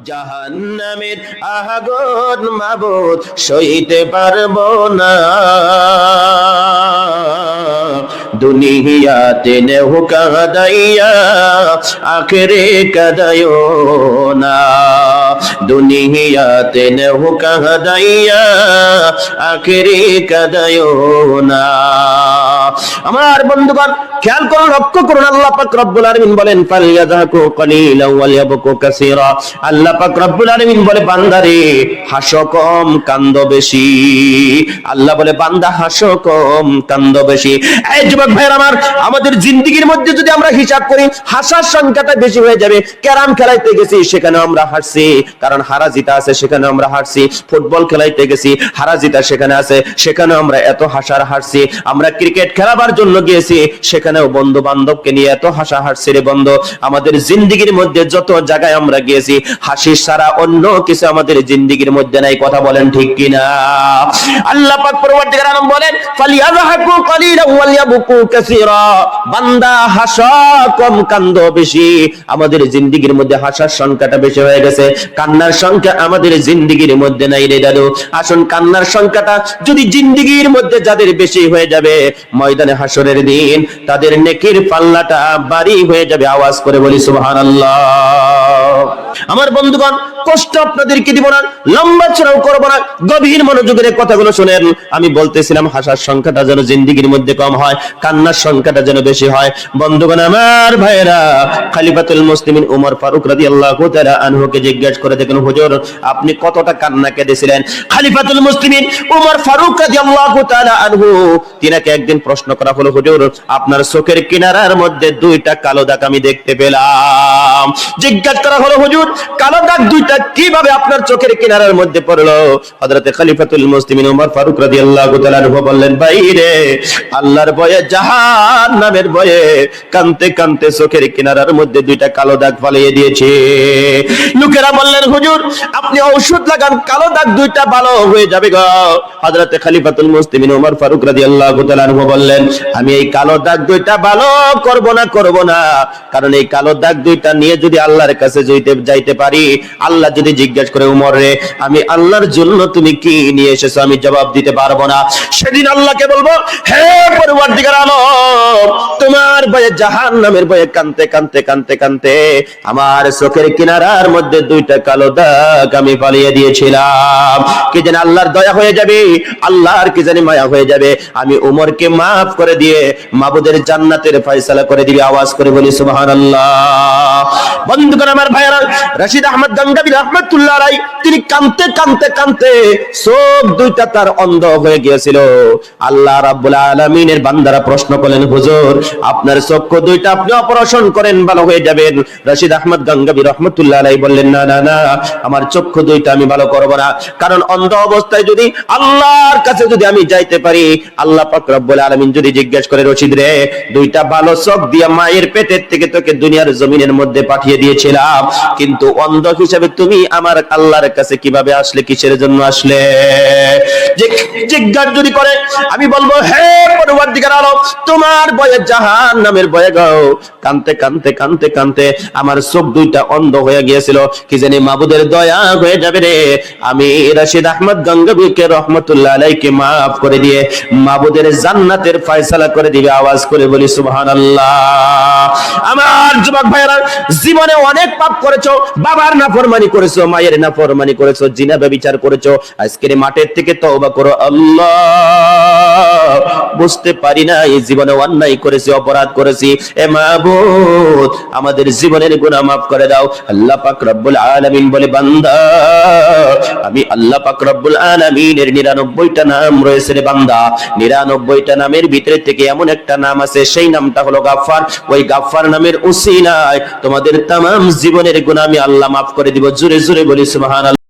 জাহান্নামের আগুন মাবুদ সইতে পারবো না, দুনিয়াতে নেহ কাদাইয়া আখেরে কাদায়ো না, দুনিয়াতে নেহ কাদাইয়া আখেরে কাদায়ো না। আমার বন্ধুগণ খেয়াল করুন, লক্ষ্য করুন, আল্লাহ পাক রব্বুল আলামিন বলেন ফালইয়াযাকু কালীলান ওয়া লিয়াবকু কাসীরা। আল্লাহ পাক রব্বুল আলামিন বলে বান্দারে হাসো কম কান্দো বেশি। আল্লাহ বলে বান্দা হাসো কম কান্দো বেশি। এই যুবক ভাইরা আমার, আমাদের জিন্দেগির মধ্যে যদি আমরা হিসাব করি হাসার সংখ্যাটা বেশি হয়ে যাবে। ক্যারাম খেলাইতে গেছি সেখানে আমরা হাসছি, কারণ হারা জিতা আছে সেখানে আমরা হাসছি। ফুটবল খেলাইতে গেছি হারা জিতা সেখানে আছে, সেখানে আমরা এত হাসছি। আমরা ক্রিকেট খেলাবার জন্য গিয়েছি, সেখানেও বন্ধু বান্ধবকে নিয়ে এত হাসছি রে বন্ধু। আমাদের জিন্দেগির মধ্যে যত জায়গায় আমরা গিয়েছি হাসি ছাড়া অন্য কিছু আমাদের জিন্দেগির মধ্যে নাই। কথা বলেন ঠিক কিনা? আল্লাহ পাক পরবর্তীকার আলম বলেন ফালিয়াযহাকু কালীলান ওয়া লিয়াবকু কাসীরা। বান্দা হাসা কম কান্দো বেশি। আমাদের জিন্দেগির মধ্যে হাসার সংখ্যাটা বেশি হয়ে গেছে, কান্নার সংখ্যা আমাদের জিন্দেগির মধ্যে নাই রে দাদু। আসুন, কান্নার সংখ্যাটা যদি জিন্দেগির মধ্যে যাদের বেশি হয়ে যাবে, ময়দানে হাসরের দিন তাদের নেকির পাল্লাটা ভারী হয়ে যাবে। আওয়াজ করে বলি সুবহানাল্লাহ। আমার বন্ধুগণ, কষ্ট আপনাদেরকে দিব না, লম্বা চড়াও করব না, গভীর মনোযোগের কথাগুলো শুনেন। আমি বলতেছিলাম হাসার সংখ্যাটা যেন জিন্দেগির মধ্যে কম হয়, কান্নার সংখ্যাটা যেন বেশি হয়। বন্ধুগণ আমার ভাইরা, খলিফাতুল মুসলিমিন ওমর ফারুক রাদিয়াল্লাহু তাআলা আনহুকে জিজ্ঞাসা করে দেখুন, হুজুর আপনি কতটা কান্না কেঁদেছিলেন? খলিফাতুল মুসলিমিন ওমর ফারুক রাদিয়াল্লাহু তাআলা আনহু তিনাকে একদিন প্রশ্ন করা হলো, হুজুর আপনার চোখের কিনারার মধ্যে দুইটা কালো দাগ আমি দেখতে পেলাম। জিজ্ঞাসা করা হলো, হুজুর কালো দাগ দুইটা কিভাবে আপনার চোখের কিনারার মধ্যে পড়লো? হযরতে খলিফাতুল মুসলিমিন ওমর ফারুক রাদিয়াল্লাহু তাআলা আনহু বললেন, ভাই রে, আল্লাহর ভয়ে জাহান্নামের ভয়ে কাঁদতে কাঁদতে চোখের কিনারার মধ্যে দুইটা কালো দাগ ফালিয়ে দিয়েছে। লোকেরা বললেন, হুজুর আপনি ঔষধ লাগান, কালো দাগ দুইটা ভালো হয়ে যাবে গো। হযরতে খলিফাতুল মুসলিমিন ওমর ফারুক রাদিয়াল্লাহু তাআলা আনহু বললেন, আমি এই কালো দাগ দুইটা ভালো করব না, কারণ এই কালো দাগ দুইটা নিয়ে যদি আল্লাহর কাছে যাইতে পারি, আল্লাহ যদি জিজ্ঞাসা করে উমর রে আমি আল্লাহর জন্য তুমি কি নিয়ে এসেছো, আমি জবাব দিতে পারবো না। সেদিন আল্লাহকে বলবো, হে পরওয়ারদিগার আলম, তোমার ভয়ে জাহান্নামের ভয়ে কাঁদতে আমার চোখের কিনারার মধ্যে দুইটা কালো দাগ আমি ফালিয়ে দিয়েছিলাম। কি জানি আল্লাহর দয়া হয়ে যাবে, আল্লাহর কি জানি মায়া হয়ে যাবে, আমি উমরকে মাফ করে দিয়ে মাবুদের জান্নাতের ফয়সালা করে দিবি। আওয়াজ করে বলি সুবহানাল্লাহ। বন্ধুগণ আমার ভাইরা, রশিদ আহমদ গঙ্গাবী রাহমাতুল্লাহ আলাইহি তিনি কাঁদতে চোখ দুইটা তার অন্ধ হয়ে গিয়েছিল। আল্লাহ রাব্বুল আলামিনের বান্দারা প্রশ্ন করলেন, হুজুর আপনার চক্ষু দুইটা আপনি অপারেশন করেন ভালো হয়ে যাবেন। রশিদ আহমদ গঙ্গাবী রাহমাতুল্লাহ আলাইহি বললেন, না আমার চক্ষু দুইটা আমি ভালো করব না, কারণ অন্ধ অবস্থায় যদি আল্লাহর কাছে যদি আমি যাইতে পারি, আল্লাহ পাক রব্বুল আলামিন যদি জিজ্ঞাসা করে, রশিদ রে দুইটা ভালো চোখ দিয়া মায়ের পেটের থেকে তোকে দুনিয়ার জমিনের মধ্যে পাঠিয়ে দিয়েছিলাম, কিন্তু অন্ধ হিসেবে তুমি আমার আল্লাহর কাছে কিভাবে আসলে, কিসের জন্য আসলে? জিজ্ঞাসা যদি করে আমি বলবো, হে পরওয়ারদিগার আলম, তোমার ভয়ে জাহান্নামের ভয়ে গাও। কাঁদতে আমার চোখ দুইটা অন্ধ হয়ে গিয়েছিল, কি জানি মাবুদের দয়া হয়ে যাবে রে, আমি রশিদ আহমদ গঙ্গাবীকে রহমাতুল্লাহ আলাইহিকে মাফ করে দিয়ে মাবুদের জান্নাতের ফয়সালা করে দিবে। আওয়াজ করে বলি সুবহানাল্লাহ। আমার যুবক ভাইরা, জীবনে অনেক পাপ করেছো, বাবার নাফরমানি করেছো, মায়ের নাফরমানি করেছো, জিনা ব্যভিচার করেছো, আজকের মাঠের থেকে তওবা করো। আল্লাহ বুঝতে পারি না এই জীবনে অন্যায় করেছি, অপরাধ করেছি, এ মাবুদ আমাদের জীবনের গুনাহ মাফ করে দাও। আল্লাহ পাক রব্বুল আলামিন বলে, বান্দা আমি আল্লাহ পাক রব্বুল আলামিনের 99টা নাম রয়েছে রে বান্দা, 99টা নামের ভিতরে থেকে এমন একটা নাম আছে, সেই নামটা হলো গাফফার। ওই গাফফার নামের উসিলায় তোমাদের তামাম জীবনের গুনাহ আমি আল্লাহ মাফ করে দিব। জোরে জোরে বলি সুবহানাল্লাহ।